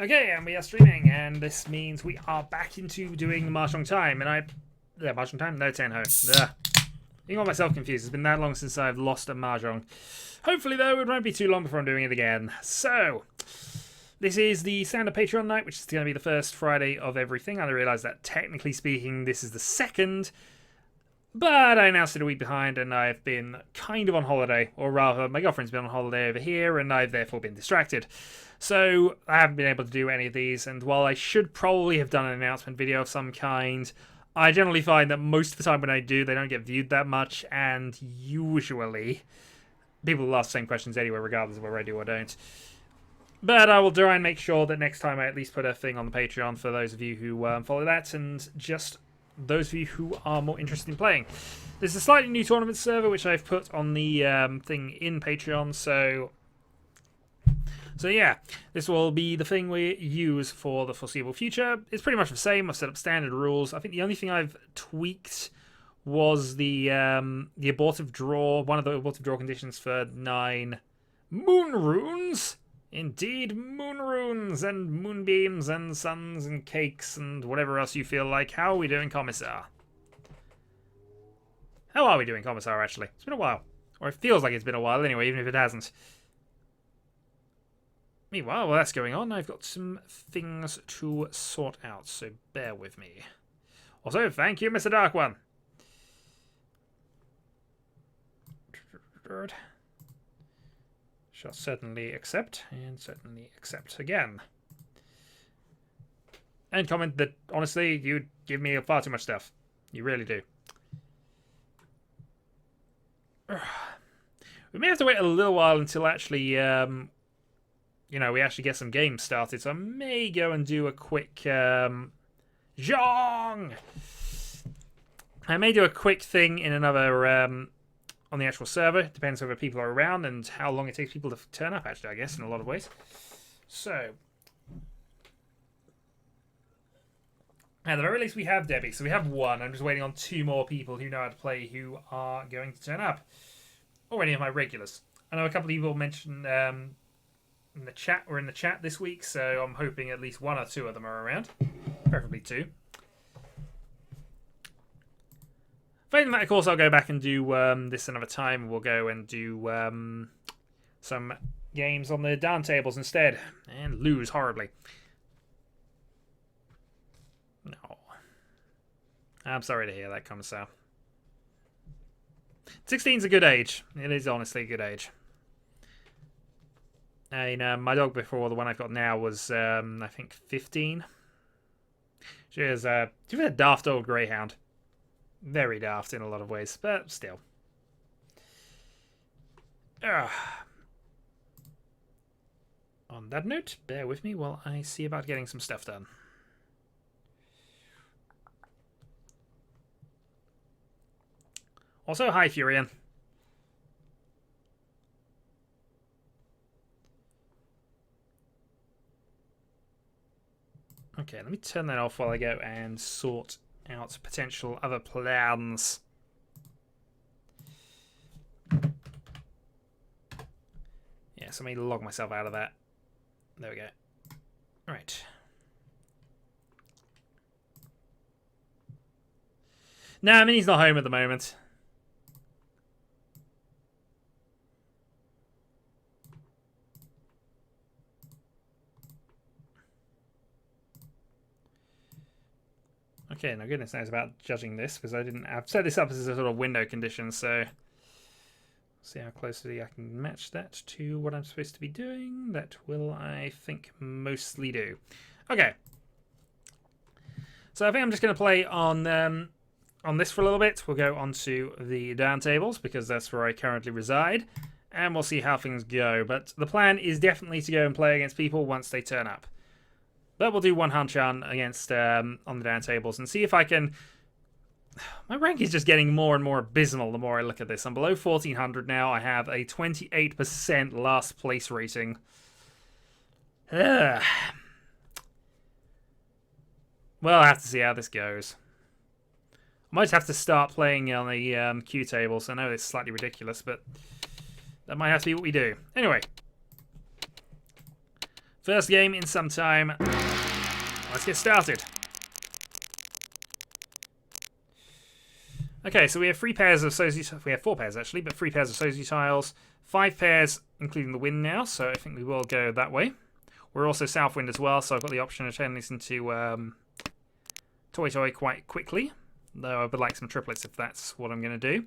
Okay, and we are streaming, and this means we are back into doing Mahjong time, and Mahjong time? No, Tenho. Ugh. You got myself confused. It's been that long since I've lost a Mahjong. Hopefully, though, it won't be too long before I'm doing it again. So, this is the standard Patreon night, which is going to be the first Friday of everything. I realise that, technically speaking, this is the second, but I announced it a week behind, and I've been kind of on holiday, or rather, my girlfriend's been on holiday over here, and I've therefore been distracted. So, I haven't been able to do any of these, and while I should probably have done an announcement video of some kind, I generally find that most of the time when I do, they don't get viewed that much, and usually, people will ask the same questions anyway, regardless of whether I do or don't. But I will try and make sure that next time I at least put a thing on the Patreon for those of you who follow that, and just those of you who are more interested in playing. There's a slightly new tournament server, which I've put on the thing in Patreon, so yeah, this will be the thing we use for the foreseeable future. It's pretty much the same. I've set up standard rules. I think the only thing I've tweaked was the abortive draw, one of the abortive draw conditions for 9 moon runes. Indeed, moon runes and moonbeams and suns and cakes and whatever else you feel like. How are we doing, Commissar? How are we doing, Commissar, actually? It's been a while. Or it feels like it's been a while anyway, even if it hasn't. Meanwhile, while that's going on, I've got some things to sort out, so bear with me. Also, thank you, Mr. Dark One. Shall certainly accept, and certainly accept again. And comment that, honestly, you give me far too much stuff. You really do. We may have to wait a little while until actually, you know, we actually get some games started. So I may go and do a quick, Zhong! I may do a quick thing in another, on the actual server. Depends whether people are around and how long it takes people to turn up, actually, I guess, in a lot of ways. So, at the very least, we have Debbie. So we have one. I'm just waiting on 2 more people who know how to play who are going to turn up. Or any of my regulars. I know a couple of people mentioned in the chat this week, so I'm hoping at least 1 or 2 of them are around. Preferably 2. Failing that, of course, I'll go back and do this another time. We'll go and do some games on the down tables instead. And lose horribly. No. I'm sorry to hear that, Commissar. 16's a good age. It is honestly a good age. I mean, my dog before, the one I've got now, was, I think, 15. She is a daft old greyhound. Very daft in a lot of ways, but still. On that note, bear with me while I see about getting some stuff done. Also, hi, Furion. Okay, let me turn that off while I go and sort out potential other plans. Yeah, so let me log myself out of that. There we go. Alright. Nah, Minnie's not home at the moment. Okay, now goodness knows about judging this, because I've set this up as a sort of window condition, so see how closely I can match that to what I'm supposed to be doing. That will, I think, mostly do. Okay. So I think I'm just going to play on this for a little bit. We'll go onto the down tables, because that's where I currently reside, and we'll see how things go. But the plan is definitely to go and play against people once they turn up. But we'll do one Han-chan against on the down tables and see if I can. My rank is just getting more and more abysmal the more I look at this. I'm below 1400 now. I have a 28% last place rating. Ugh. Well, I'll have to see how this goes. I might have to start playing on the Q tables. I know it's slightly ridiculous, but that might have to be what we do. Anyway. First game in some time. Let's get started. Okay, so we have 3 pairs of Sozi. We have 4 pairs actually, but 3 pairs of Sozi tiles. 5 pairs, including the wind now, so I think we will go that way. We're also south wind as well, so I've got the option of turning this into Toy Toy quite quickly. Though I would like some triplets if that's what I'm going to do.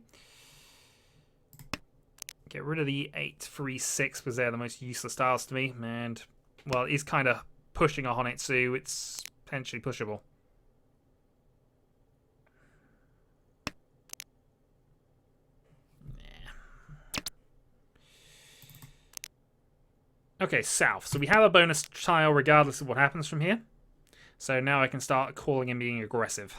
Get rid of the 8-3-6 because they're the most useless tiles to me. And, well, it is kind of pushing on it, so it's potentially pushable. Okay, south. So we have a bonus tile regardless of what happens from here. So now I can start calling and being aggressive.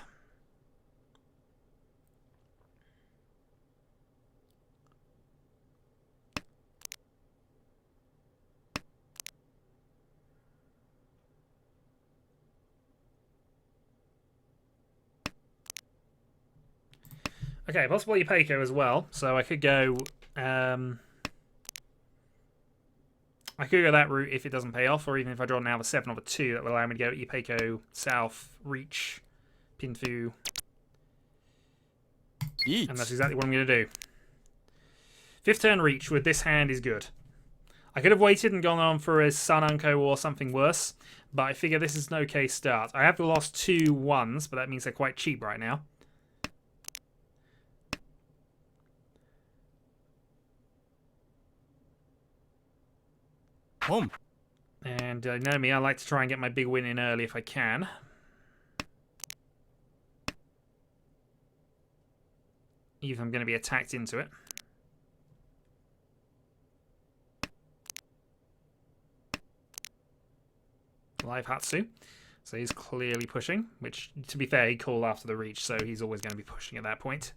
Okay, possible Ipeco as well. So I could go... I could go that route if it doesn't pay off, or even if I draw now a 7 or a 2, that will allow me to go Ipeco, South, Reach, Pinfu. Eat. And that's exactly what I'm going to do. 5th turn Reach with this hand is good. I could have waited and gone on for a Sun Unco or something worse, but I figure this is an okay start. I have lost 2 1s, but that means they're quite cheap right now. And you know me, I like to try and get my big win in early if I can. Even if I'm going to be attacked into it. Live Hatsu. So he's clearly pushing, which, to be fair, he called after the reach, so he's always going to be pushing at that point.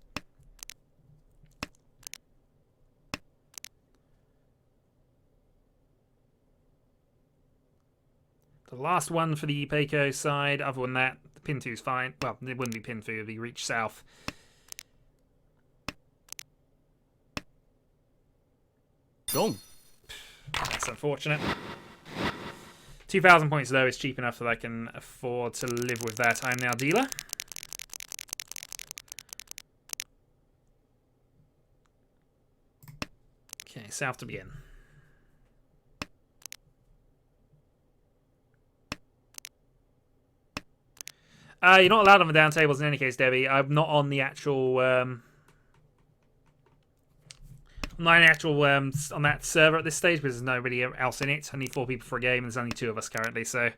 The last one for the Ipeco side, other than that, the Pinfu's fine. Well, it wouldn't be Pinfu, it would be Reach South. Go. That's unfortunate. 2,000 points though is cheap enough that I can afford to live with that. I'm now dealer. Okay, South to begin. You're not allowed on the down tables in any case, Debbie. I'm not on the actual... on that server at this stage, because there's nobody else in it. I need 4 people for a game, and there's only 2 of us currently, so...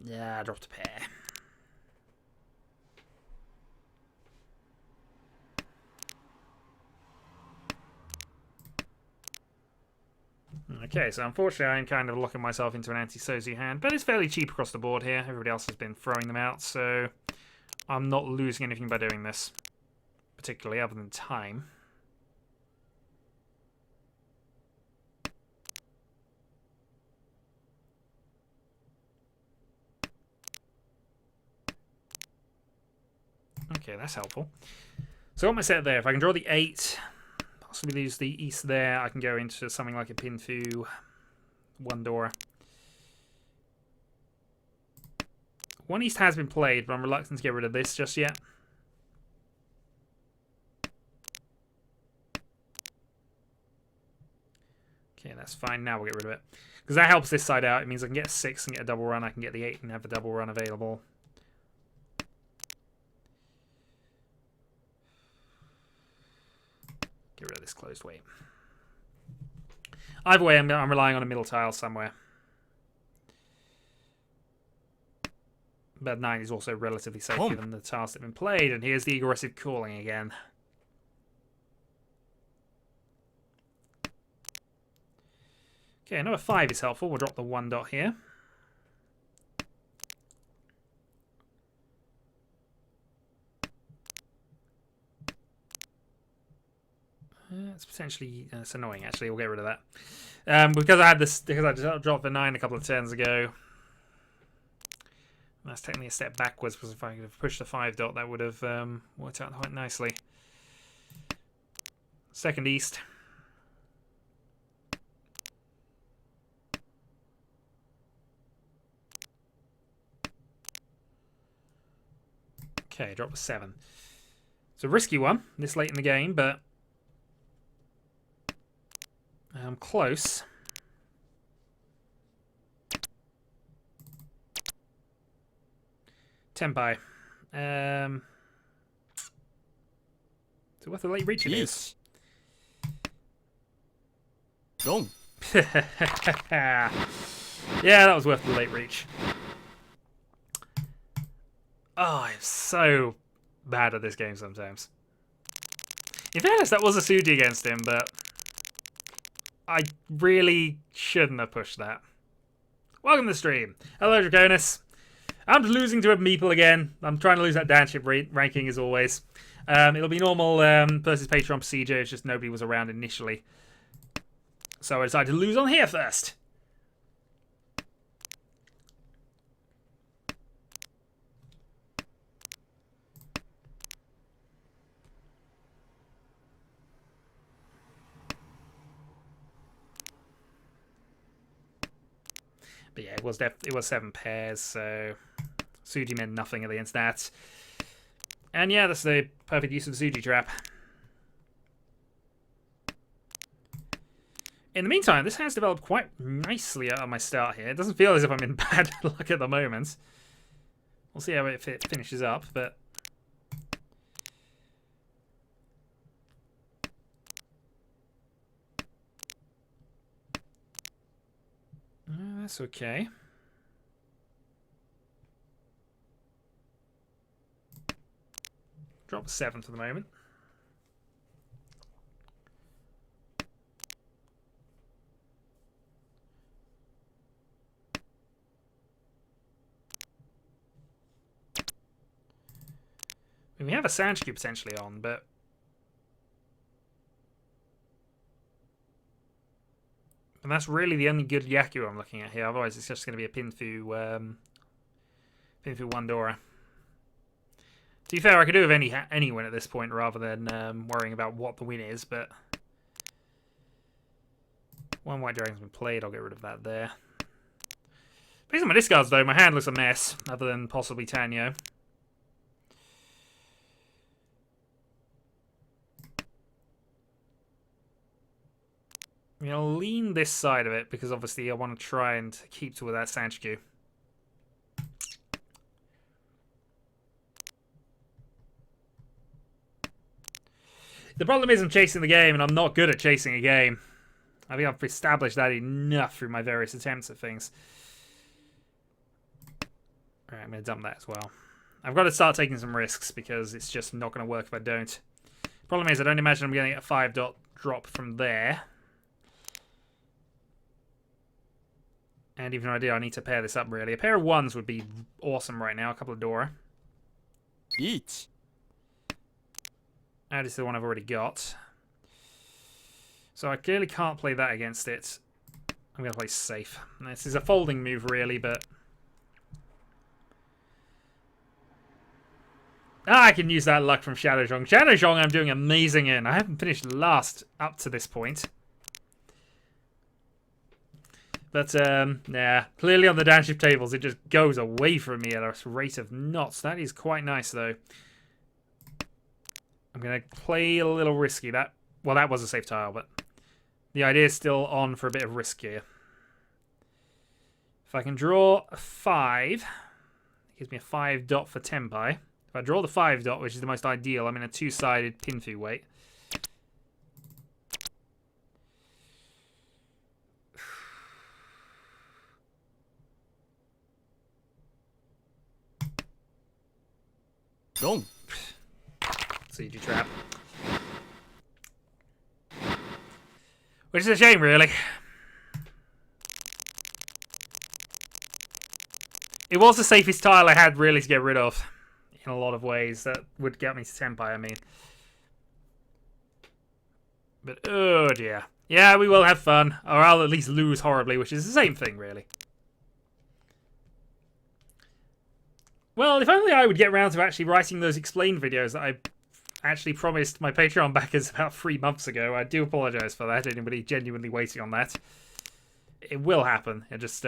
Yeah, I dropped a pair. Okay, so unfortunately I'm kind of locking myself into an anti-Sozi hand, but it's fairly cheap across the board here. Everybody else has been throwing them out, so I'm not losing anything by doing this, particularly other than time. Okay, that's helpful. So I got my set there. If I can draw the 8, possibly lose the east there, I can go into something like a Pinfu, 1 Dora. 1 east has been played, but I'm reluctant to get rid of this just yet. Okay, that's fine. Now we'll get rid of it. Because that helps this side out. It means I can get a 6 and get a double run. I can get the 8 and have a double run available. Get rid of this closed weight. Either way, I'm relying on a middle tile somewhere. But 9 is also relatively safe given the tiles that have been played. And here's the aggressive calling again. Okay, another 5 is helpful. We'll drop the 1 dot here. It's potentially it's annoying actually. We'll get rid of that because I had this because I dropped the 9 a couple of turns ago. That's technically a step backwards because if I could have pushed the 5 dot, that would have worked out quite nicely. Second east. Okay, drop a 7. It's a risky one this late in the game, but I'm close. Tenpai. So what the late reach it is? Wrong. Yeah, that was worth the late reach. Oh, I'm so bad at this game sometimes. In fairness, that was a Suji against him, but I really shouldn't have pushed that. Welcome to the stream. Hello, Draconis. I'm losing to a meeple again. I'm trying to lose that downship ranking as always. It'll be normal versus Patreon procedure. It's just nobody was around initially. So I decided to lose on here first. But yeah, it was 7 pairs, so Suji meant nothing against that. And yeah, that's the perfect use of the Suji trap. In the meantime, this has developed quite nicely at my start here. It doesn't feel as if I'm in bad luck at the moment. We'll see how it finishes up, but that's okay. Drop a 7 for the moment. I mean, we have a Sanshku potentially on, but and that's really the only good Yaku I'm looking at here. Otherwise, it's just going to be a Pinfu, Pinfu Wandora. To be fair, I could do with any win at this point rather than worrying about what the win is, but one White Dragon's been played, I'll get rid of that there. Based on my discards, though, my hand looks a mess, other than possibly Tanyo. I'm going to lean this side of it, because obviously I want to try and keep to that Sanshku. The problem is I'm chasing the game, and I'm not good at chasing a game. I think I've established that enough through my various attempts at things. Alright, I'm going to dump that as well. I've got to start taking some risks, because it's just not going to work if I don't. Problem is, I don't imagine I'm going to get a 5-dot drop from there. And even though I do, I need to pair this up, really. A pair of 1s would be awesome right now. A couple of Dora. Each. Add is the one I've already got. So I clearly can't play that against it. I'm going to play safe. This is a folding move, really, but I can use that luck from Shadow Zhong. Shadow Zhong I'm doing amazing in. I haven't finished last up to this point. But, yeah, clearly on the downshift tables, it just goes away from me at a rate of knots. That is quite nice, though. I'm going to play a little risky. Well, that was a safe tile, but the idea is still on for a bit of risk here. If I can draw a 5, it gives me a 5-dot for Tenpai. If I draw the 5-dot, which is the most ideal, I'm in a 2-sided Pinfu weight. Wrong. CG trap. Which is a shame, really. It was the safest tile I had, really, to get rid of. In a lot of ways. That would get me to Tenpai, I mean. But, oh dear. Yeah, we will have fun. Or I'll at least lose horribly, which is the same thing, really. Well, if only I would get around to actually writing those explained videos that I actually promised my Patreon backers about 3 months ago. I do apologise for that. Anybody genuinely waiting on that. It will happen. It just,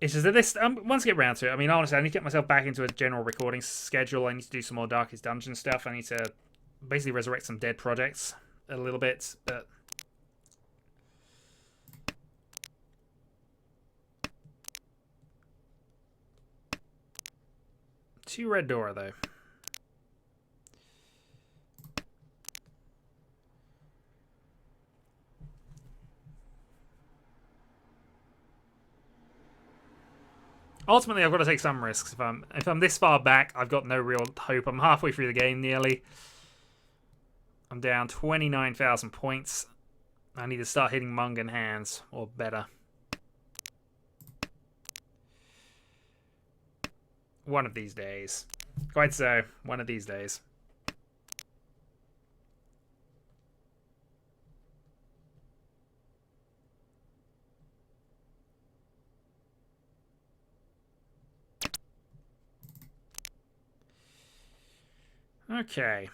It's just that this, once I get around to it, I mean, honestly, I need to get myself back into a general recording schedule. I need to do some more Darkest Dungeon stuff. I need to basically resurrect some dead projects a little bit, but... Two red Dora, though. Ultimately, I've got to take some risks. If I'm this far back, I've got no real hope. I'm halfway through the game, nearly. I'm down 29,000 points. I need to start hitting Mungan hands, or better. One of these days. Quite so. One of these days. Okay.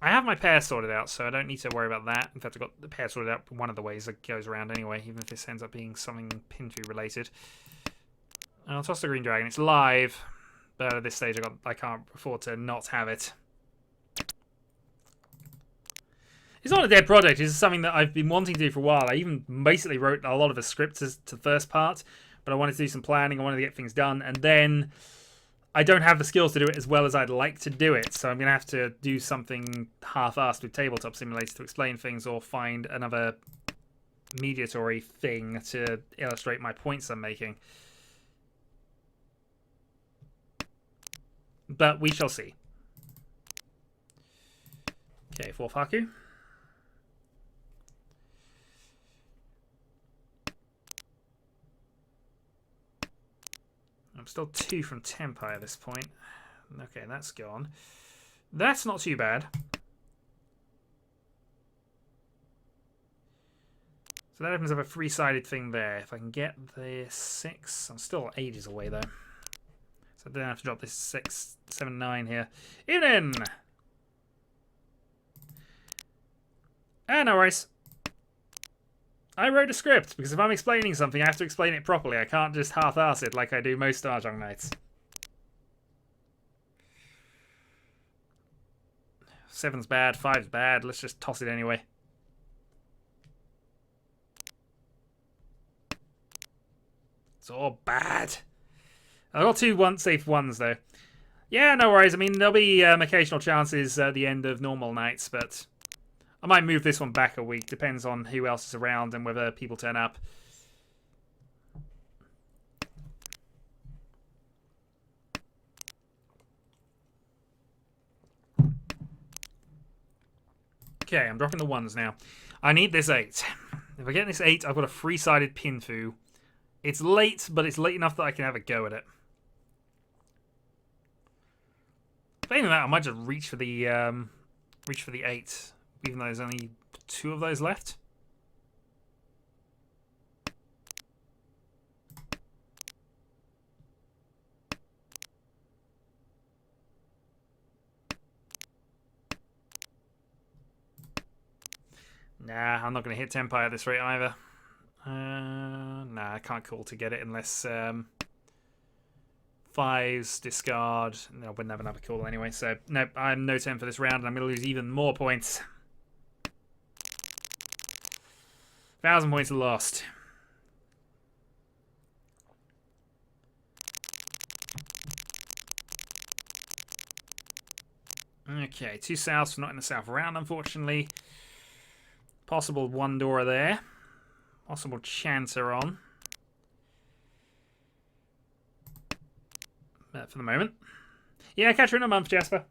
I have my pair sorted out, so I don't need to worry about that. In fact, I've got the pair sorted out one of the ways that goes around anyway, even if this ends up being something Pinfu related. I'll toss the Green Dragon. It's live, but at this stage I can't afford to not have it. It's not a dead project. It's something that I've been wanting to do for a while. I even basically wrote a lot of a script to the first part, but I wanted to do some planning. I wanted to get things done, and then I don't have the skills to do it as well as I'd like to do it, so I'm going to have to do something half-assed with Tabletop Simulator to explain things, or find another mediatory thing to illustrate my points I'm making. But we shall see. Okay, 4th Haku. I'm still 2 from Tempai at this point. Okay, that's gone. That's not too bad. So that opens up a 3-sided thing there. If I can get the 6... I'm still ages away, though. So I don't have to drop this 6, 7, 9 here. Evening! No worries. I wrote a script, because if I'm explaining something, I have to explain it properly. I can't just half-ass it like I do most Mahjong nights. 7's bad, 5's bad. Let's just toss it anyway. It's all bad. I've got 2 safe ones, though. Yeah, no worries. I mean, there'll be occasional chances at the end of normal nights, but I might move this one back a week. Depends on who else is around and whether people turn up. Okay, I'm dropping the 1s now. I need this 8. If I get this 8, I've got a 3-sided Pinfu. It's late, but it's late enough that I can have a go at it. Failing that, I might just reach for the 8, even though there's only 2 of those left. Nah, I'm not going to hit Tempai at this rate either. Nah, I can't call to get it unless 5s discard. No, I wouldn't have another call anyway. So, nope, I'm no 10 for this round, and I'm going to lose even more points. 1,000 points lost. Okay, 2 souths for not in the south round, unfortunately. Possible 1 Dora there. Possible Chancer on. For the moment. Yeah, catch her in a month, Jasper.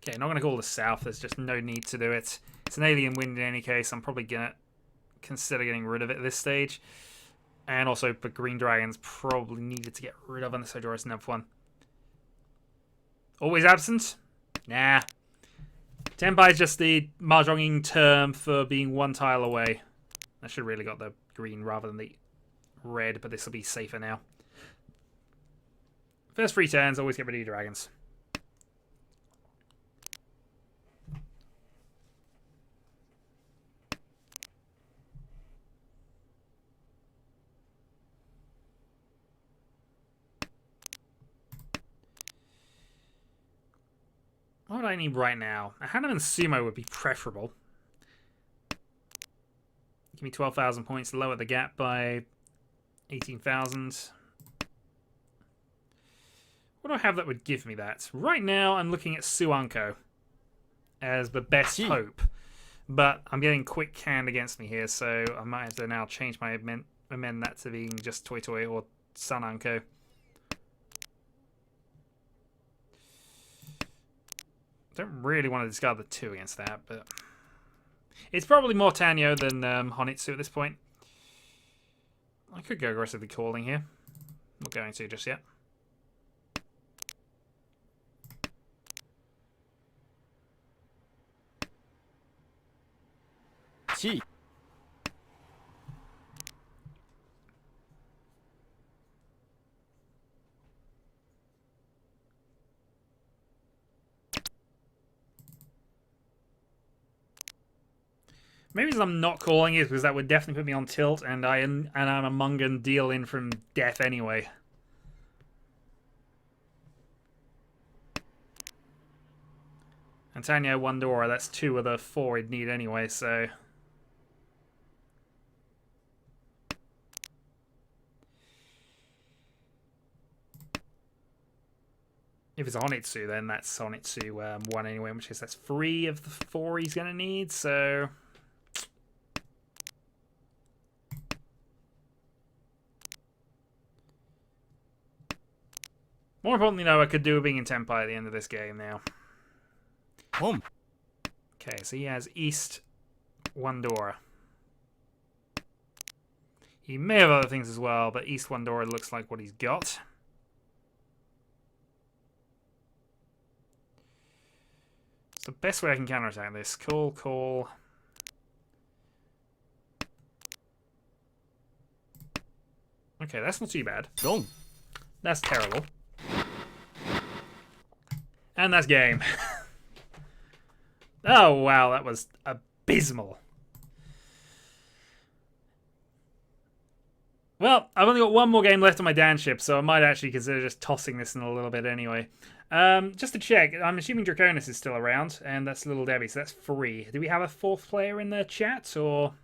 Okay, not going to call the south. There's just no need to do it. It's an alien wind in any case. I'm probably going to consider getting rid of it at this stage. And also, the green dragons probably needed to get rid of unless I draw another one. Always absent? Nah. Tempai is just the Mahjonging term for being 1 tile away. I should really got the green rather than the red, but this will be safer now. First 3 turns, always get rid of your dragons. What do I need right now? A Hanaman Sumo would be preferable. Give me 12,000 points, lower the gap by 18,000. What do I have that would give me that? Right now, I'm looking at Suanko as the best hope. But I'm getting quick canned against me here, so I might have to now change my amend that to being just Toy Toy or Sunanko. Don't really want to discard the 2 against that, but it's probably more Tanyo than Honitsu at this point. I could go aggressively calling here. Not going to just yet. Chi. Maybe I'm not calling it because that would definitely put me on tilt, and I'm a Mungan deal in from death anyway. And Tanyo Wandora, that's 2 of the 4 I'd need anyway, so. If it's a Honitsu, then that's Honitsu 1 anyway, which is that's 3 of the 4 he's going to need, so. More importantly, though, I could do a being in Tenpai at the end of this game now. Home. Okay, so he has East Wandora. He may have other things as well, but East Wandora looks like what he's got. It's the best way I can counterattack this. Call. Okay, that's not too bad. Long. That's terrible. And that's game. Oh, wow, that was abysmal. Well, I've only got 1 more game left on my Dan ship, so I might actually consider just tossing this in a little bit anyway. Just to check, I'm assuming Draconis is still around, and that's Little Debbie, so that's 3. Do we have a 4th player in the chat, or...?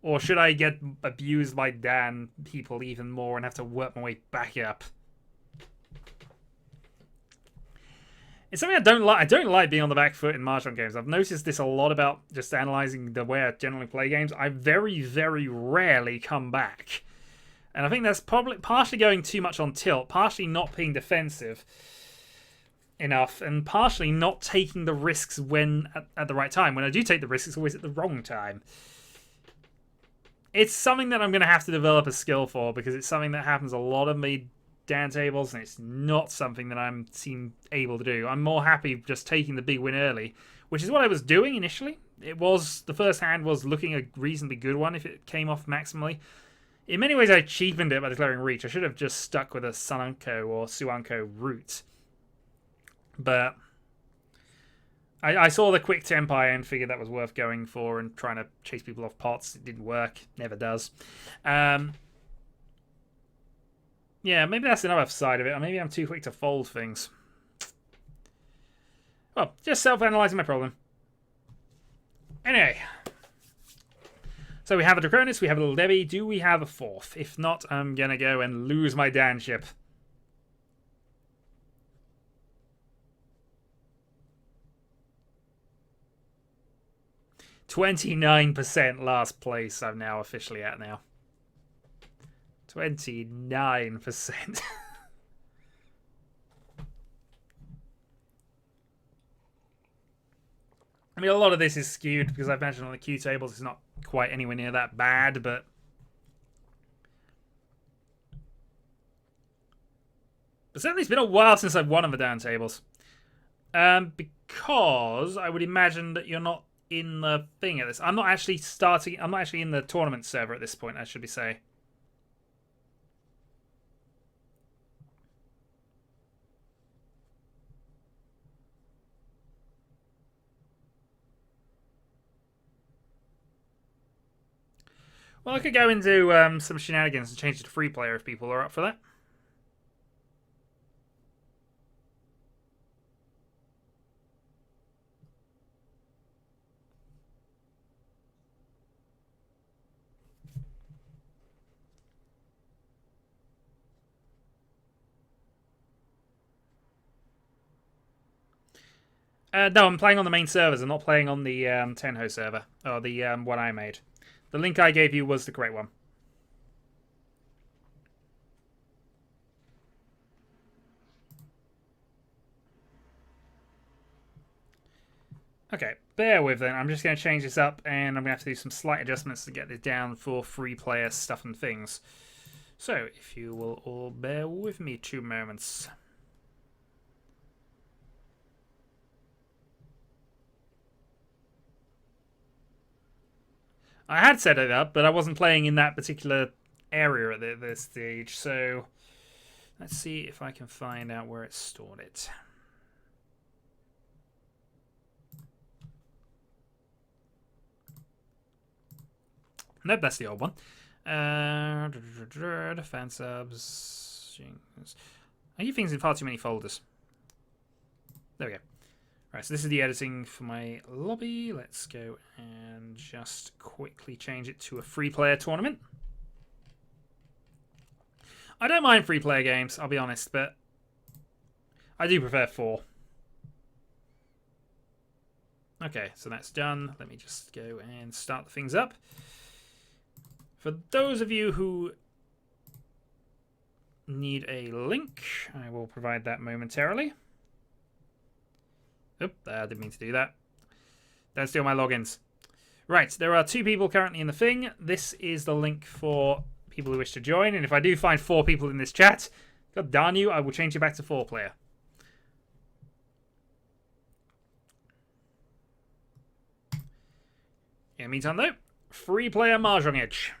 Or should I get abused by Dan people even more and have to work my way back up? It's something I don't like. I don't like being on the back foot in Mahjong games. I've noticed this a lot about just analysing the way I generally play games. I very, very rarely come back. And I think that's probably partially going too much on tilt, partially not being defensive enough, and partially not taking the risks when at the right time. When I do take the risks, it's always at the wrong time. It's something that I'm going to have to develop a skill for, because it's something that happens a lot of me Dan tables, and it's not something that I'm able to do. I'm more happy just taking the big win early, which is what I was doing initially. It was, the first hand was looking a reasonably good one if it came off maximally. In many ways, I cheapened it by declaring Reach. I should have just stuck with a Sunanko or Suanko route. But I saw the quick Tenpai and figured that was worth going for and trying to chase people off pots. It didn't work. Never does. Yeah, maybe that's another side of it. Or maybe I'm too quick to fold things. Well, just self-analysing my problem. Anyway. So we have a Draconis, we have a Little Debbie. Do we have a 4th? If not, I'm going to go and lose my Dan ship. %29% last place I'm now officially at now. 29%. I mean, a lot of this is skewed because I've mentioned on the Q tables it's not quite anywhere near that bad, but certainly it's been a while since I've won on the down tables. Because I would imagine that you're not in the thing at this. I'm not actually in the tournament server at this point, I should be saying. Well, I could go into some shenanigans and change it to free player if people are up for that. No, I'm playing on the main servers. I'm not playing on the Tenho server, or the one I made. The link I gave you was the correct one. Okay, bear with then. I'm just going to change this up, and I'm going to have to do some slight adjustments to get this down for free player stuff and things. So, if you will all bear with me 2 moments. I had set it up, but I wasn't playing in that particular area at this stage, so let's see if I can find out where it stored it. Nope, that's the old one. Fan subs. I keep things in far too many folders. There we go. Right, so this is the editing for my lobby. Let's go and just quickly change it to a free player tournament. I don't mind free player games, I'll be honest, but I do prefer 4. Okay, so that's done. Let me just go and start the things up. For those of you who need a link, I will provide that momentarily. Oop, I didn't mean to do that. Don't steal my logins. Right, there are 2 people currently in the thing. This is the link for people who wish to join. And if I do find 4 people in this chat, god darn you, I will change it back to 4 player. In the meantime, though, free player Mahjong Edge.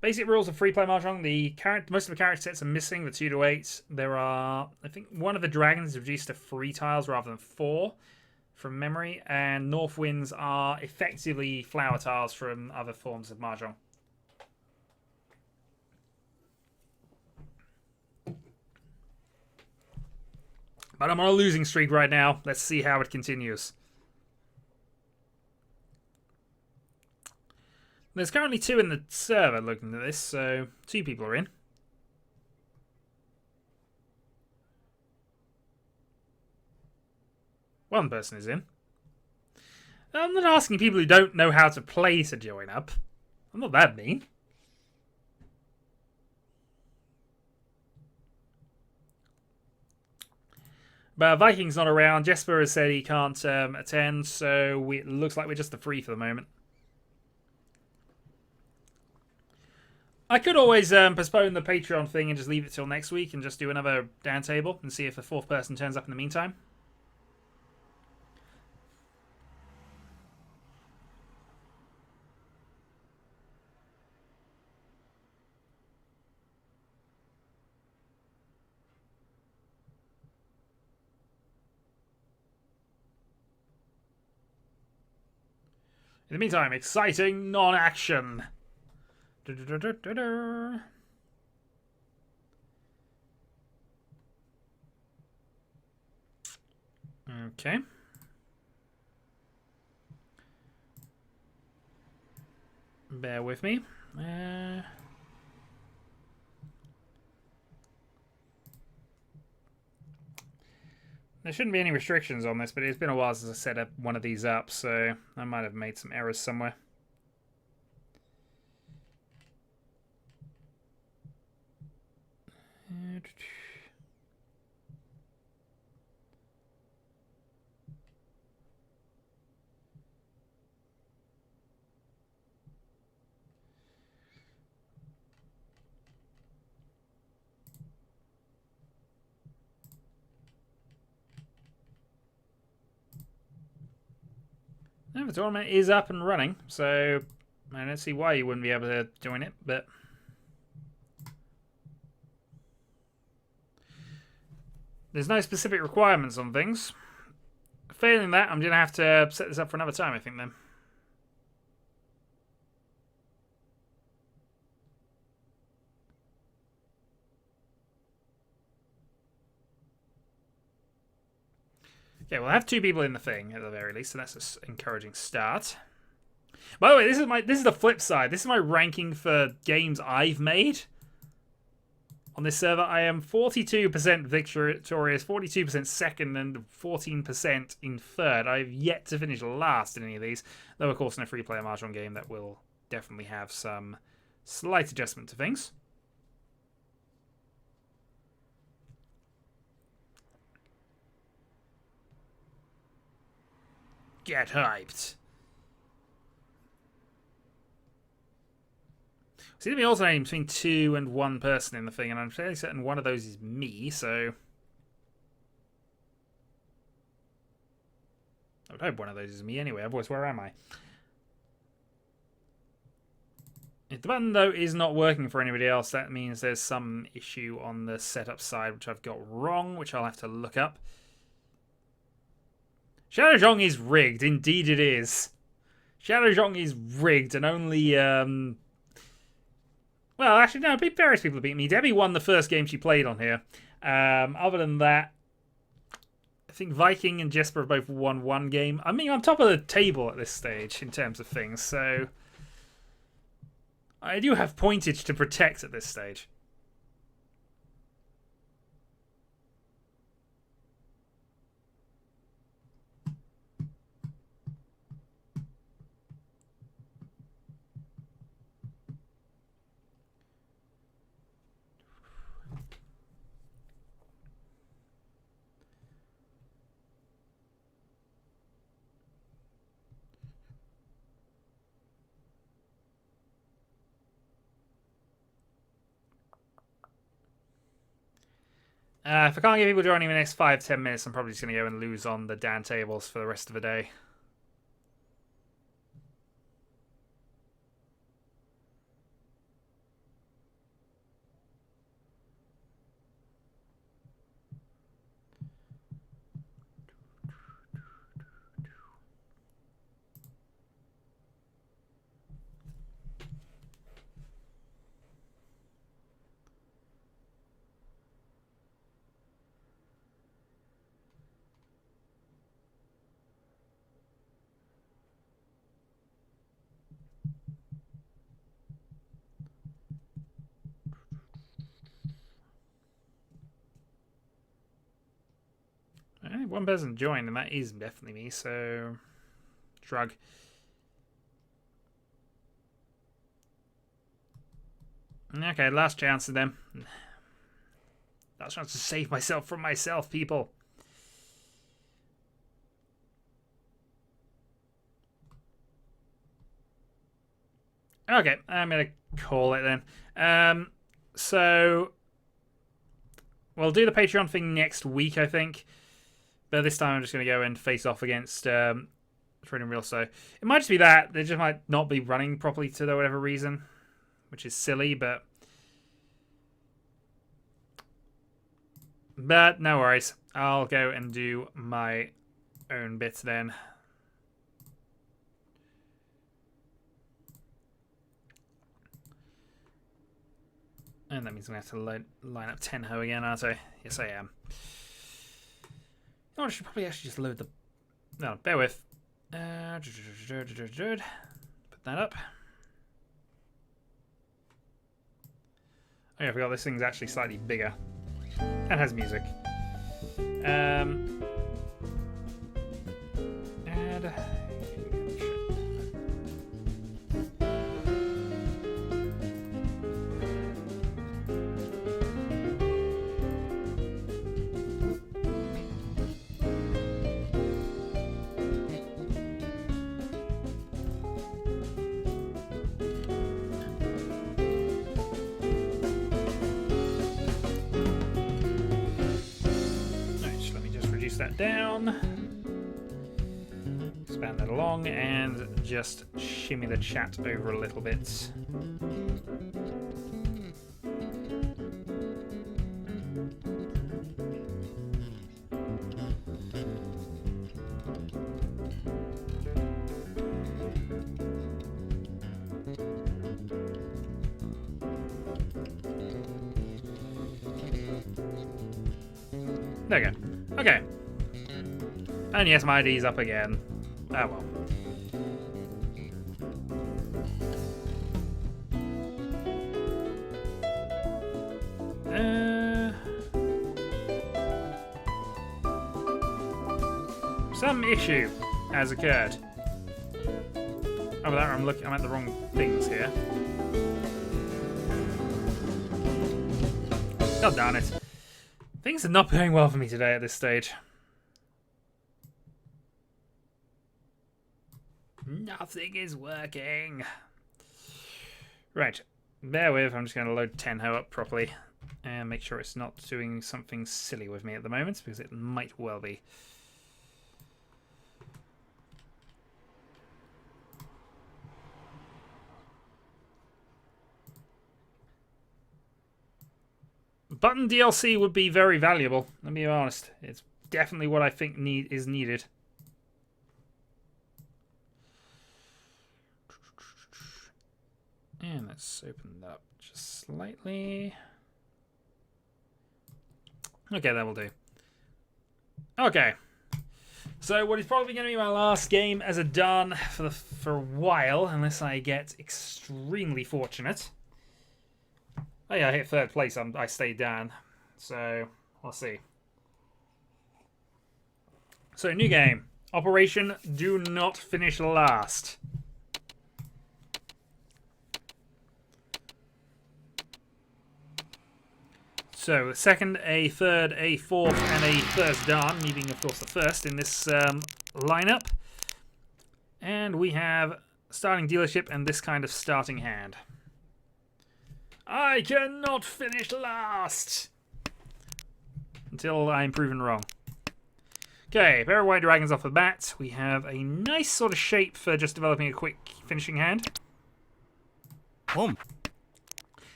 Basic rules of free play Mahjong. Most of the character sets are missing, the 2 to 8. There are, I think, one of the dragons is reduced to 3 tiles rather than 4 from memory, and North Winds are effectively flower tiles from other forms of Mahjong. But I'm on a losing streak right now. Let's see how it continues. There's currently 2 in the server looking at this, so 2 people are in. One person is in. I'm not asking people who don't know how to play to join up. I'm not that mean. But Viking's not around. Jesper has said he can't attend, so it looks like we're just the free for the moment. I could always postpone the Patreon thing and just leave it till next week and just do another down table and see if a 4th person turns up in the meantime. In the meantime, exciting non-action. Okay. Bear with me. There shouldn't be any restrictions on this, but it's been a while since I set one of these up, so I might have made some errors somewhere. No, the tournament is up and running, so I don't see why you wouldn't be able to join it, but there's no specific requirements on things. Failing that, I'm going to have to set this up for another time, I think, then. Okay, well, I have 2 people in the thing at the very least, so that's an encouraging start. By the way, this is the flip side. This is my ranking for games I've made on this server. I am 42% victorious, 42% second, and 14% in third. I've yet to finish last in any of these, though of course in a free-player Mahjong game that will definitely have some slight adjustment to things. Get hyped. Seems to be alternating between 2 and 1 person in the thing, and I'm fairly certain one of those is me, so I would hope one of those is me anyway, otherwise where am I? If the button, though, is not working for anybody else, that means there's some issue on the setup side which I've got wrong, which I'll have to look up. Shadow Mahjong is rigged. Indeed it is. Shadow Mahjong is rigged, and only, well, actually, no, various people have beaten me. Debbie won the first game she played on here. Other than that, I think Viking and Jesper have both won 1 game. I mean, I'm top of the table at this stage in terms of things, so I do have pointage to protect at this stage. If I can't get people joining in the next 5-10 minutes, I'm probably just going to go and lose on the Dan tables for the rest of the day. One person joined, and that is definitely me, so shrug. Okay, last chance to them. Last chance to save myself from myself, people. Okay, I'm going to call it then. So we'll do the Patreon thing next week, I think. But this time I'm just going to go and face off against Freedom Real. So it might just be that. They just might not be running properly to whatever reason, which is silly, but no worries. I'll go and do my own bits then. And that means I'm going to have to line up Tenho again, aren't I? Yes, I am. Oh, I should probably actually just load the... No, bear with. Put that up. Oh yeah, I forgot this thing's actually slightly bigger. And has music. Add... that down, expand that along, and just shimmy the chat over a little bit. There we go. Okay. And yes, my ID's up again. Oh well. Some issue has occurred. Oh, that I'm at the wrong things here. God darn it. Things are not going well for me today at this stage. Nothing is working. Right. Bear with, I'm just going to load Tenho up properly and make sure it's not doing something silly with me at the moment, because it might well be. Button DLC would be very valuable, let me be honest. It's definitely what I think is needed. And let's open that up just slightly. Okay, that will do. Okay. So what is probably going to be my last game as a done for a while, unless I get extremely fortunate. Oh yeah, I hit third place. I stayed down. So, we'll see. So, new game. Operation Do Not Finish Last. So, a second, a third, a fourth, and a first dan, me being, of course, the first in this lineup. And we have starting dealership and this kind of starting hand. I cannot finish last! Until I'm proven wrong. Okay, pair of white dragons off the bat. We have a nice sort of shape for just developing a quick finishing hand. Boom.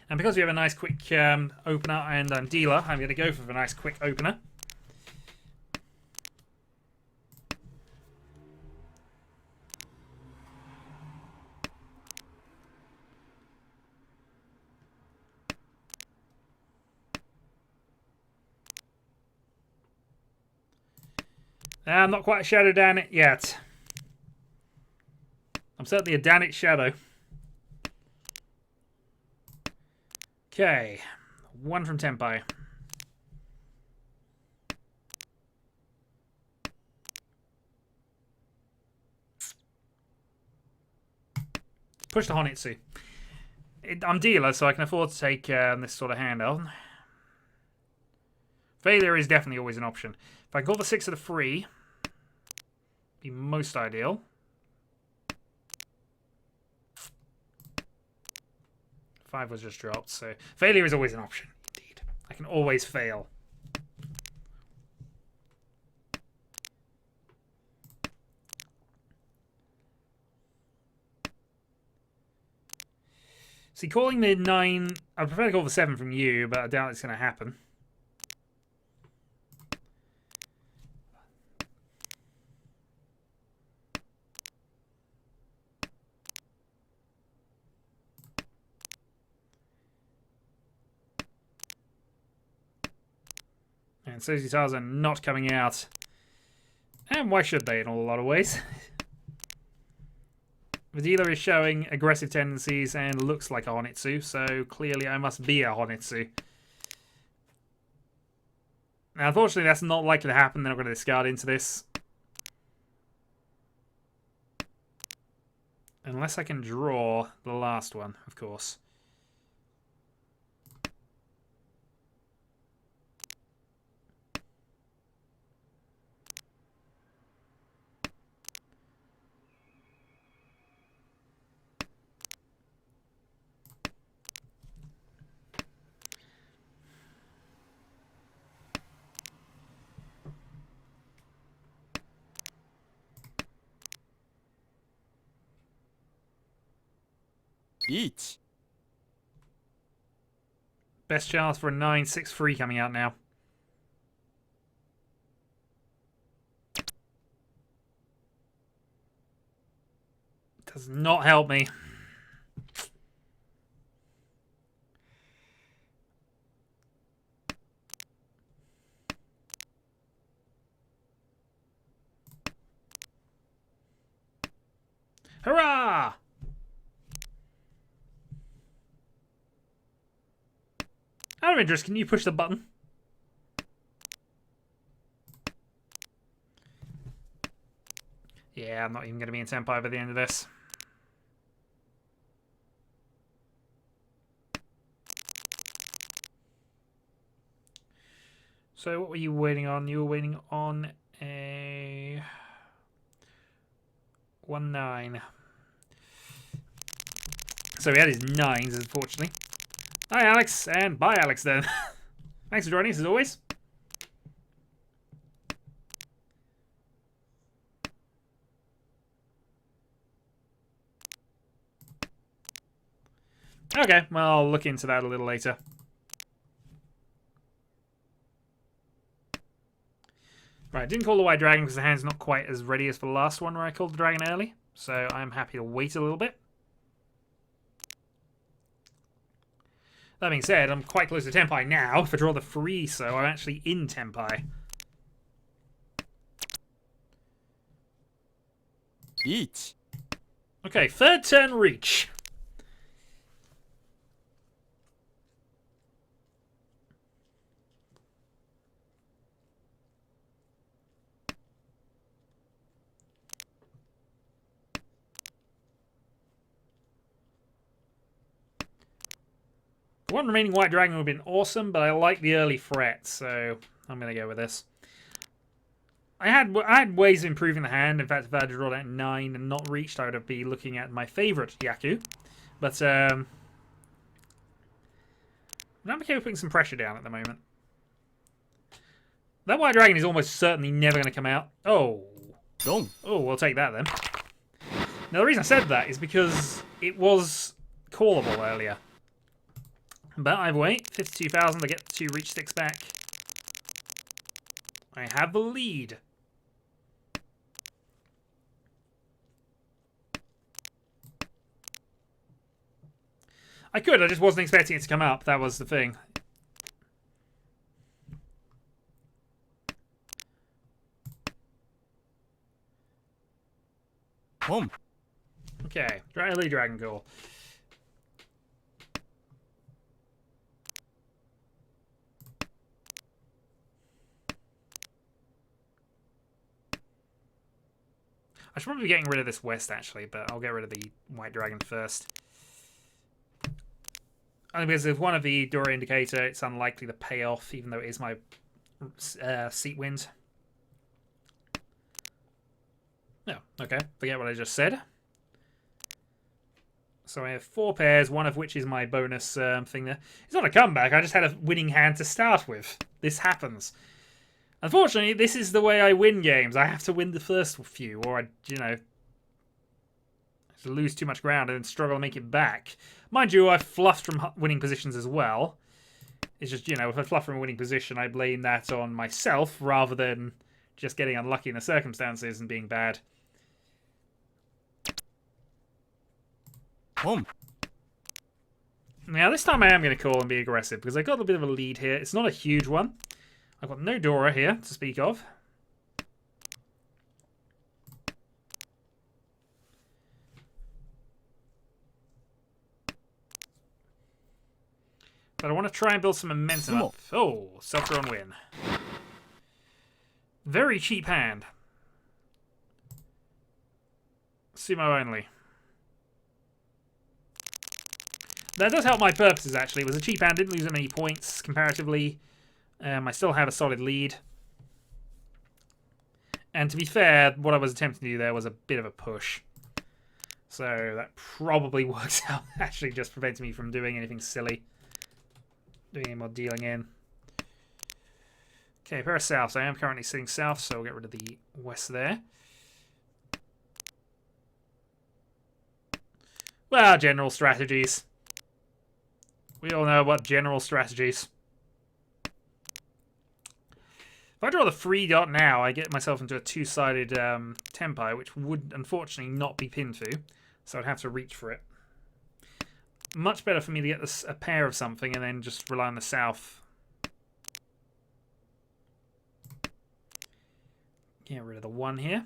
And because we have a nice quick opener and I'm dealer, I'm going to go for a nice quick opener. I'm not quite a shadow down it yet. I'm certainly a down it shadow. Okay, 1 from Tempai. Push the Honitsu. I'm dealer, so I can afford to take this sort of hand on. Failure is definitely always an option. If I got the 6 of the free, be most ideal. Five was just dropped, so failure is always an option. Indeed, I can always fail. See, calling the 9, I prefer to call the 7 from you, but I doubt it's going to happen. And Suzy Stars are not coming out. And why should they in a lot of ways? The dealer is showing aggressive tendencies and looks like a Honitsu, so clearly I must be a Honitsu. Now, unfortunately, that's not likely to happen. They're not going to discard into this. Unless I can draw the last one, of course. Riichi. Best chance for a 9/6 free coming out now. Does not help me. Hurrah! Out of interest, can you push the button? Yeah, I'm not even going to be in Senpai by the end of this. So what were you waiting on? You were waiting on a 1-9. So he had his 9s, unfortunately. Hi, Alex, and bye, Alex, then. Thanks for joining us, as always. Okay, well, I'll look into that a little later. Right, didn't call the White Dragon because the hand's not quite as ready as for the last one where I called the dragon early. So I'm happy to wait a little bit. That being said, I'm quite close to Tenpai now. If I draw the free, so I'm actually in Tenpai. Riichi. Okay, third turn reach. The one remaining White Dragon would have been awesome, but I like the early threat, so I'm going to go with this. I had ways of improving the hand. In fact, if I had drawn at 9 and not reached, I would be looking at my favourite Yaku. But I'm okay with putting some pressure down at the moment. That White Dragon is almost certainly never going to come out. Oh. Dong. Oh, we'll take that then. Now, the reason I said that is because it was callable earlier. But either way, 52,000 to get the 2 reach sticks back. I have the lead. I could, I just wasn't expecting it to come up. That was the thing. Home. Okay, early Dragon Call. I should probably be getting rid of this West, actually, but I'll get rid of the White Dragon first. Only because if one of the Dora indicator, it's unlikely to pay off, even though it is my seat wind. No, okay, forget what I just said. So I have 4 pairs, one of which is my bonus thing there. It's not a comeback, I just had a winning hand to start with. This happens. Unfortunately, this is the way I win games. I have to win the first few, or I, you know, lose too much ground and then struggle to make it back. Mind you, I've fluffed from winning positions as well. It's just, you know, if I fluff from a winning position, I blame that on myself rather than just getting unlucky in the circumstances and being bad. Home. Now, this time I am going to call and be aggressive because I got a bit of a lead here. It's not a huge one. I've got no Dora here to speak of. But I want to try and build some momentum up. Oh, self-drawn win. Very cheap hand. Sumo only. That does help my purposes, actually. It was a cheap hand, didn't lose that many points comparatively. I still have a solid lead. And to be fair, what I was attempting to do there was a bit of a push. So that probably works out, actually just preventing me from doing anything silly. Doing any more dealing in. Okay, pair of souths. I am currently sitting south, so we'll get rid of the west there. Well, general strategies. We all know what general strategies. If I draw the free dot now, I get myself into a 2-sided Tenpai, which would unfortunately not be Pinfu, so I'd have to reach for it. Much better for me to get this, a pair of something and then just rely on the south. Get rid of the 1 here.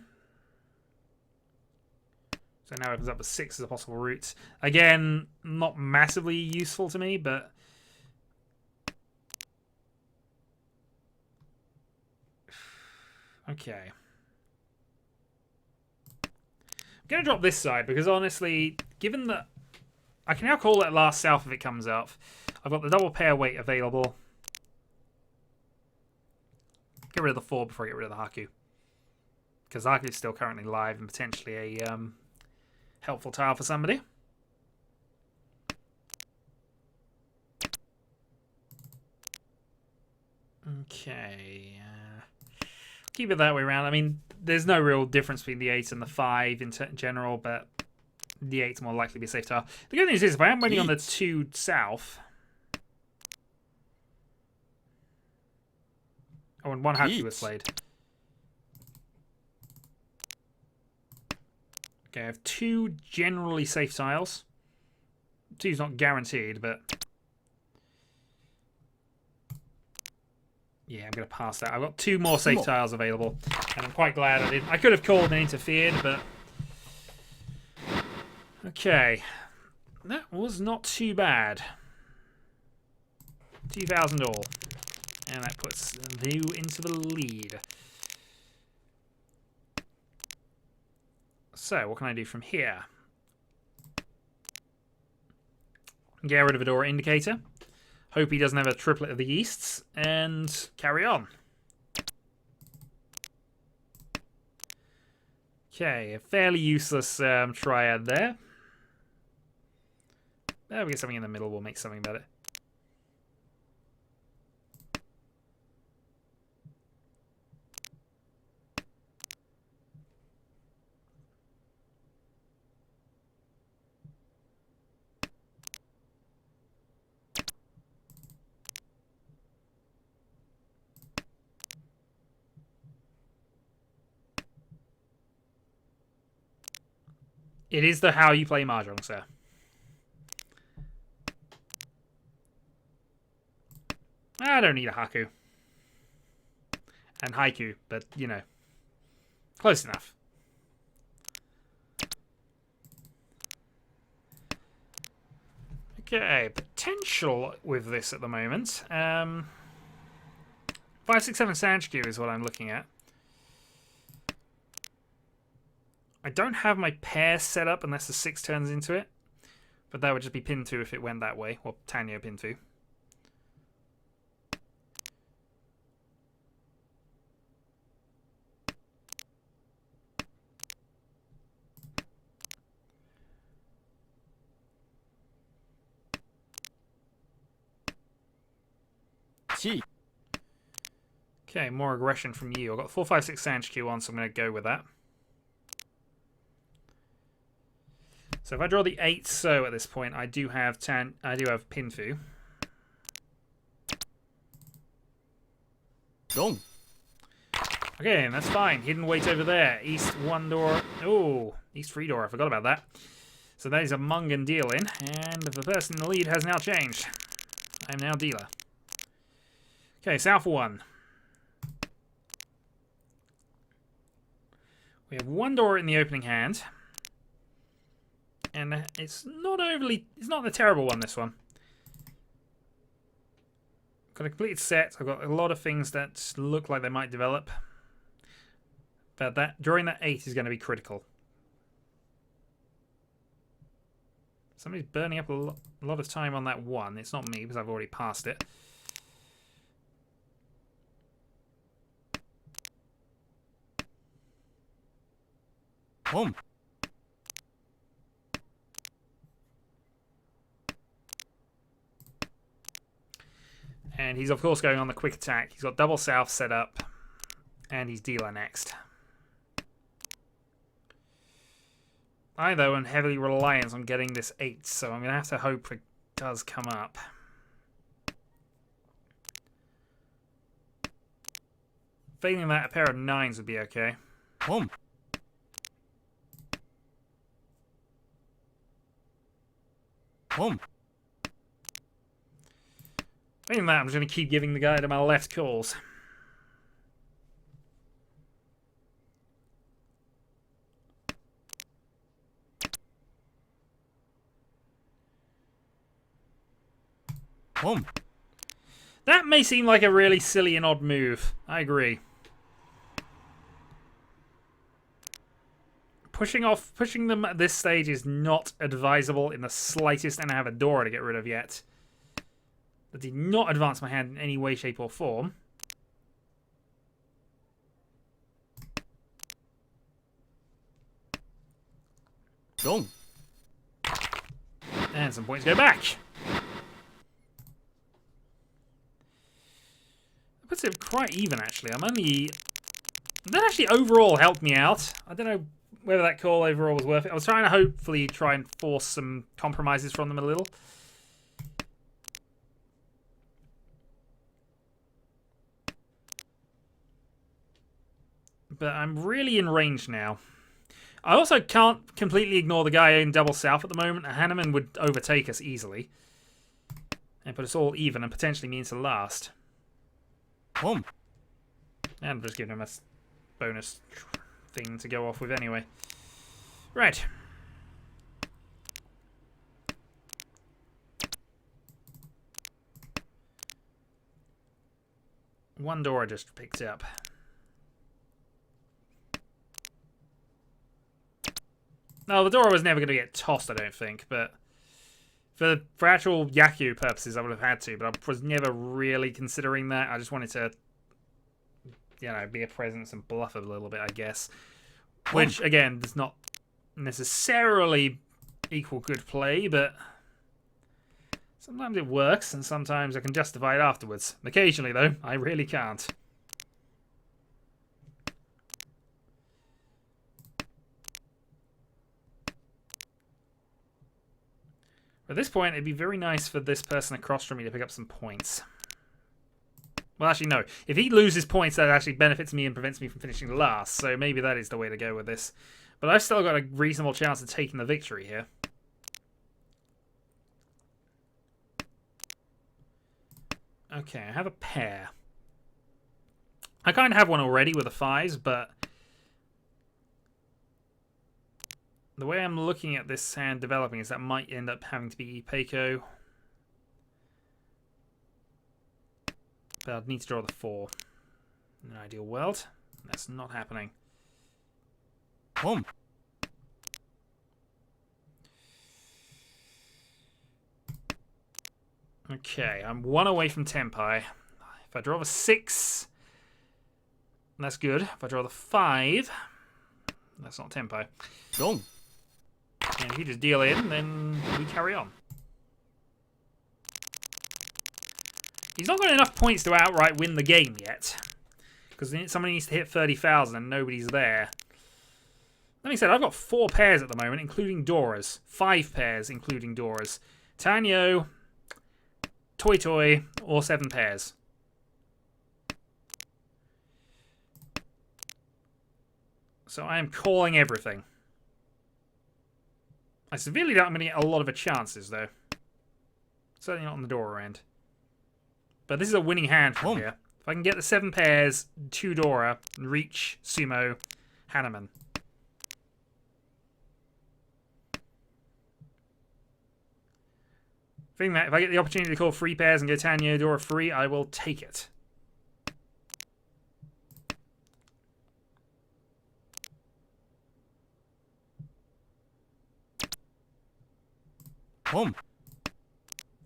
So now opens up with 6 as a possible route. Again, not massively useful to me, but... Okay. I'm going to drop this side because honestly, given that I can now call it last south if it comes up. I've got the double pair weight available. Get rid of the 4 before I get rid of the Haku. Because Haku is still currently live and potentially a helpful tile for somebody. Okay. Keep it that way around. I mean, there's no real difference between the 8 and the 5 in general, but the 8's more likely to be a safe tile. The good news is, if I am waiting on the 2 south... Oh, and 1 Haku was slayed. Okay, I have 2 generally safe tiles. 2's not guaranteed, but... Yeah, I'm going to pass that. I've got 2 more safe tiles available, and I'm quite glad I didn't. I could have called and interfered, but... Okay. That was not too bad. 2,000 all. And that puts Liu into the lead. So, what can I do from here? Get rid of a door indicator. Hope he doesn't have a triplet of the Easts. And carry on. Okay, a fairly useless triad there. There we get something in the middle. We'll make something better. It is the how you play Mahjong, sir. I don't need a Haku. And Haiku, but, you know, close enough. Okay, potential with this at the moment. 5, 6, 7 Sanchku is what I'm looking at. I don't have my pair set up unless the 6 turns into it. But that would just be pin 2 if it went that way. Or Tanyo pin 2. Okay, more aggression from you. I've got 4, 5, 6 Sanchku on, so I'm going to go with that. So if I draw the 8 so at this point, I do have Pinfu. Dong. Okay, and that's fine. Hidden weight over there. East 1 door. Oh, East 3 door. I forgot about that. So that is a Mungan deal in, and the person in the lead has now changed. I am now dealer. Okay, South 1. We have 1 door in the opening hand. And it's not a terrible one, this one. Got a complete set. I've got a lot of things that look like they might develop. But drawing that 8 is going to be critical. Somebody's burning up a lot of time on that 1. It's not me because I've already passed it. Home. And he's, of course, going on the quick attack. He's got double south set up. And he's dealer next. I, though, am heavily reliant on getting this 8. So I'm going to have to hope it does come up. Failing that, a pair of 9s would be okay. Home. Home. Failing that, I'm just going to keep giving the guy to my left calls. Boom. That may seem like a really silly and odd move. I agree. Pushing them at this stage is not advisable in the slightest, and I have a Dora to get rid of yet. That did not advance my hand in any way, shape, or form. Dong. And some points go back. That puts it quite even, actually. That actually overall helped me out. I don't know whether that call overall was worth it. I was trying to hopefully try and force some compromises from them a little. But I'm really in range now. I also can't completely ignore the guy in double south at the moment. Hanneman would overtake us easily. And put us all even and potentially means to last. Boom. And I'm just giving him a bonus thing to go off with anyway. Right. One door I just picked up. No, the door was never going to get tossed, I don't think, but for actual Yaku purposes, I would have had to, but I was never really considering that. I just wanted to, you know, be a presence and bluff a little bit, I guess. Which, again, does not necessarily equal good play, but sometimes it works, and sometimes I can justify it afterwards. Occasionally, though, I really can't. At this point, it'd be very nice for this person across from me to pick up some points. Well, actually, no. If he loses points, that actually benefits me and prevents me from finishing last. So maybe that is the way to go with this. But I've still got a reasonable chance of taking the victory here. Okay, I have a pair. I kind of have one already with the fives, but the way I'm looking at this hand developing is that might end up having to be Peiko. But I'd need to draw the 4. In an ideal world, that's not happening. Boom. Okay, I'm 1 away from Tenpai. If I draw the 6, that's good. If I draw the 5, that's not Tenpai. Dong. And if you just deal in, then we carry on. He's not got enough points to outright win the game yet. Because somebody needs to hit 30,000 and nobody's there. That being said, I've got 4 pairs at the moment, including Doras. 5 pairs, including Doras. Tanyo, Toy Toy, or 7 pairs. So I am calling everything. I severely doubt I'm going to get a lot of chances, though. Certainly not on the Dora end. But this is a winning hand from here. If I can get the 7 pairs, 2 Dora, and Riichi, Sumo, Hanneman. Think that if I get the opportunity to call 3 pairs and go Tanyo, Dora free, I will take it. Boom.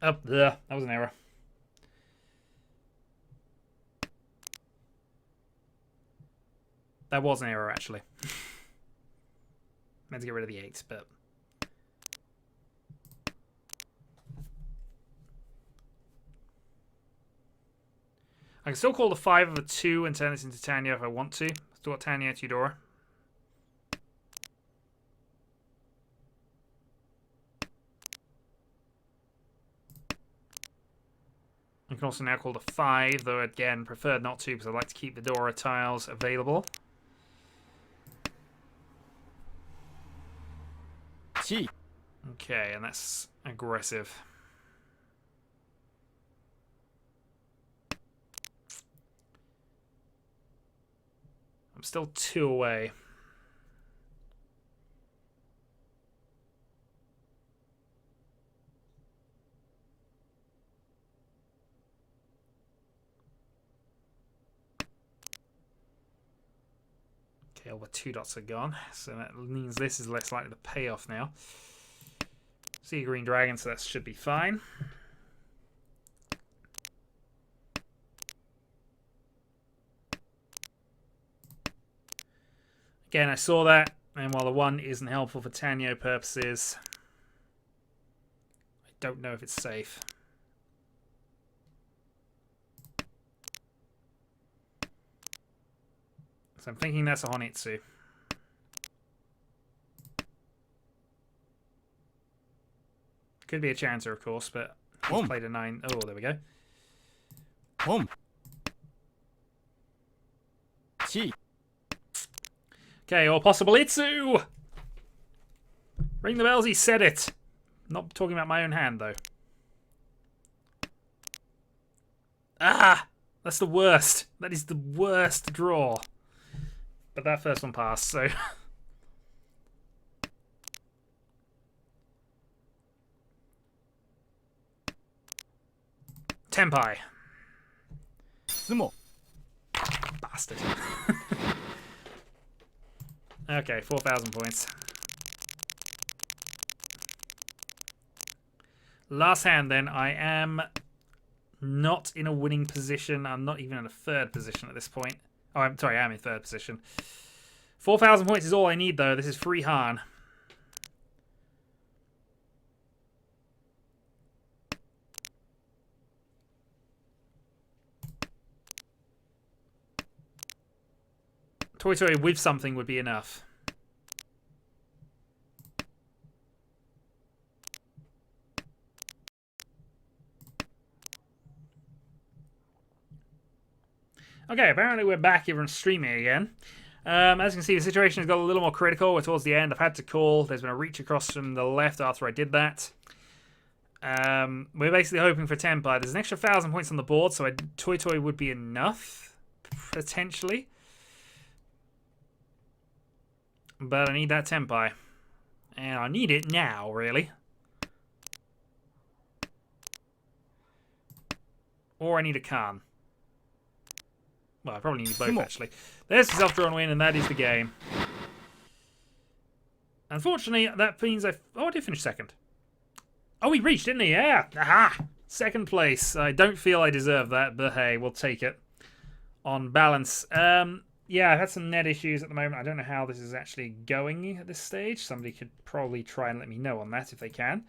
Oh, that was an error. That was an error, actually. Meant to get rid of the 8, but... I can still call the 5 of a 2 and turn this into Tanyo if I want to. Still got Tanyo, Tudora. I can also now call the 5, though again, preferred not to because I'd like to keep the Dora tiles available. Chi. Okay, and that's aggressive. I'm still 2 away. Okay, all the 2 dots are gone, so that means this is less likely to pay off now. See a green dragon, so that should be fine. Again, I saw that, and while the 1 isn't helpful for Tanyo purposes, I don't know if it's safe. So I'm thinking that's a Honitsu. Could be a Chancer, of course, but he's played a 9. Oh, there we go. Pom. Chi. Okay, or possible Itsu! Ring the bells, he said it. Not talking about my own hand, though. Ah! That's the worst. That is the worst draw. But that first one passed, so... Tenpai. Sumo. Bastard. Okay, 4,000 points. Last hand, then. I am not in a winning position. I'm not even in a third position at this point. Oh, I'm sorry, I am in third position. 4,000 points is all I need, though. This is free Han. Toy Toy with something would be enough. Okay, apparently we're back here on streaming again. As you can see, the situation has got a little more critical. We're towards the end. I've had to call. There's been a reach across from the left after I did that. We're basically hoping for Tenpai. There's an extra 1,000 points on the board, so a Toy Toy would be enough, potentially. But I need that Tenpai. And I need it now, really. Or I need a Khan. Well, I probably need both, actually. There's the self-drawn win, and that is the game. Unfortunately, that means I did finish second. Oh, he reached, didn't he? Yeah! Aha! Second place. I don't feel I deserve that, but hey, we'll take it. On balance. Yeah, I've had some net issues at the moment. I don't know how this is actually going at this stage. Somebody could probably try and let me know on that if they can.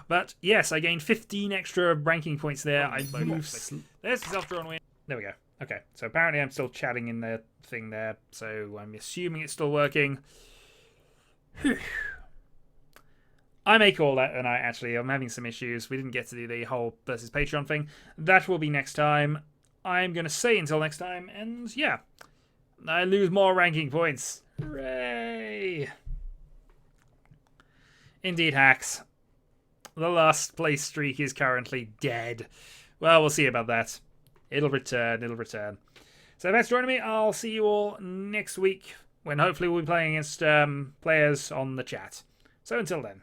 But yes, I gained 15 extra ranking points there. I moved. There's the self-drawn win. There we go. Okay, so apparently I'm still chatting in the thing there, so I'm assuming it's still working. I may call that, and I'm having some issues. We didn't get to do the whole versus Patreon thing. That will be next time. I'm going to say until next time, and yeah, I lose more ranking points. Hooray! Indeed, hacks. The last place streak is currently dead. Well, we'll see about that. It'll return, it'll return. So thanks for joining me. I'll see you all next week, when hopefully we'll be playing against players on the chat. So until then.